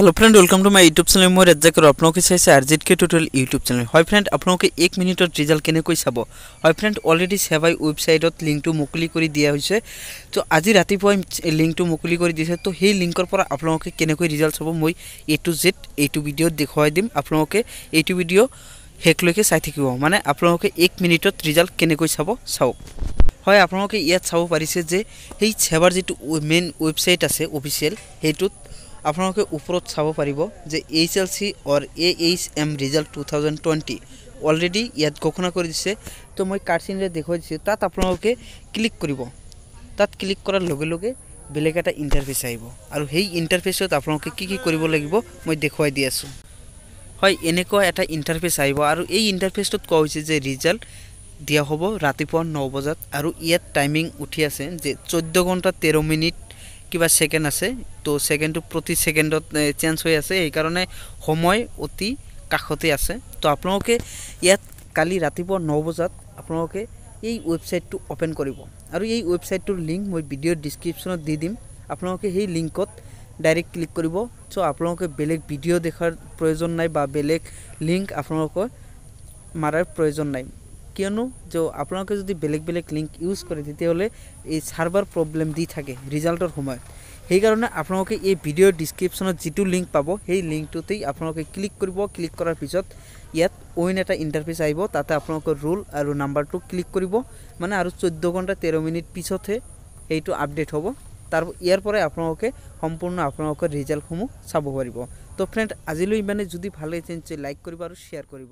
Hello friend, welcome to my YouTube channel. मैं rzk आपलोक चाइसे rzktutorial YouTube channel. Hi friend, आपलोक 1 मिनिटत रिजल्ट केनेকৈ চাব। हाय फ्रेंड, अलरेडी सेवाई वेबसाइटत लिंकটো मुकली কৰি দিয়া হৈছে। তো আজি ৰাতিপুৱা লিংকটো মুকলি কৰি দিছে। তো সেই লিংকৰ পৰা আপোনালোকে কেনেকৈ ৰিজাল্ট চাব মই A to Z এইটো ভিডিঅ'ত দেখুৱাই দিম। আপোনালোকে এইটো ভিডিঅ' হেকলৈকে চাই থাকিব, মানে আপোনালোকে 1 মিনিটত ৰিজাল্ট কেনেকৈ চাব চাওক। হয়, আপোনালোকে ইয়াত চাব পাৰিছে যে সেই সেৱাৰ যেটো মেইন वेबसाइट আছে অফিচিয়েল, হেতুত আপোনালোকে ওপৰত চাব পাৰিব যে Hslc और AHM ৰিজাল্ট 2020 অলৰেডি ইয়াত ঘোষণা কৰি দিছে। তো মই কাৰ্চিনৰে দেখুৱাই দিছে, তাত আপোনালোকে ক্লিক কৰিব। তাত ক্লিক কৰাৰ লগে লগে বেলেগ এটা ইন্টাৰফেস আহিব আৰু সেই ইন্টাৰফেসত আপোনালোকে কি কৰিব লাগিব মই দেখুৱাই দি আছো। হয়, এনেকুৱা এটা ইন্টাৰফেস আহিব আৰু এই ইন্টাৰফেসত কোৱা হৈছে যে ৰিজাল্ট দিয়া হ'ব ৰাতিপুৱা 9 বজাত আৰু ইয়াত টাইমিং উঠি আছে যে 14 ঘণ্টা 13 মিনিট কিবা সেকেন্ড আছে। তো সেকেন্ডটো প্রতি সেকেন্ডত চেঞ্জ হৈ আছে, এই কারণে সময় অতি কাখতে আছে। তো আপোনালোকে ইয়াত কালি ৰাতিপুৱা 9 বজাত আপোনালোকে এই ওয়েবসাইটটো ওপেন কৰিব আৰু এই ওয়েবসাইটটোৰ লিংক মই ভিডিঅ' ডেসক্ৰিপচনত দি দিম। আপোনালোকে সেই লিংকত ডাইৰেক্ট ক্লিক কৰিব। সো আপোনালোকে বেলেগ ভিডিঅ' দেখাৰ প্ৰয়োজন নাই বা বেলেগ লিংক আপোনালোকৰ মাৰাৰ প্ৰয়োজন নাই, কিয়নো যে আপোনালোকে যদি বেলেগ লিংক ইউজ কৰে তেতিয়াহলে এই সাৰ্ভাৰ প্ৰবলেম দি থাকে ৰিজাল্টৰ সময়ত। সেই কাৰণে আপোনালোকে এই ভিডিঅ'ৰ ডেসক্ৰিপচনত যেটো লিংক পাব সেই লিংকটোতেই আপোনালোকে ক্লিক কৰিব। ক্লিক কৰাৰ পিছত ইয়াত ওইন এটা ইন্টাৰফেস আহিব, তাতে আপোনালোকৰ ৰোল আৰু নাম্বাৰটো ক্লিক কৰিব, মানে আৰু 14 ঘণ্টা 13 মিনিট পিছতহে এইটো আপডেট হ'ব। তাৰ ইয়াৰ পৰাই আপোনালোকে সম্পূৰ্ণ আপোনালোকৰ ৰিজাল্টসমূহ চাব পাৰিব। তো ফ্ৰেন্ড, আজিলৈ মানে যদি ভাল লাগিছে লাইক কৰিব আৰু শেয়াৰ কৰিব।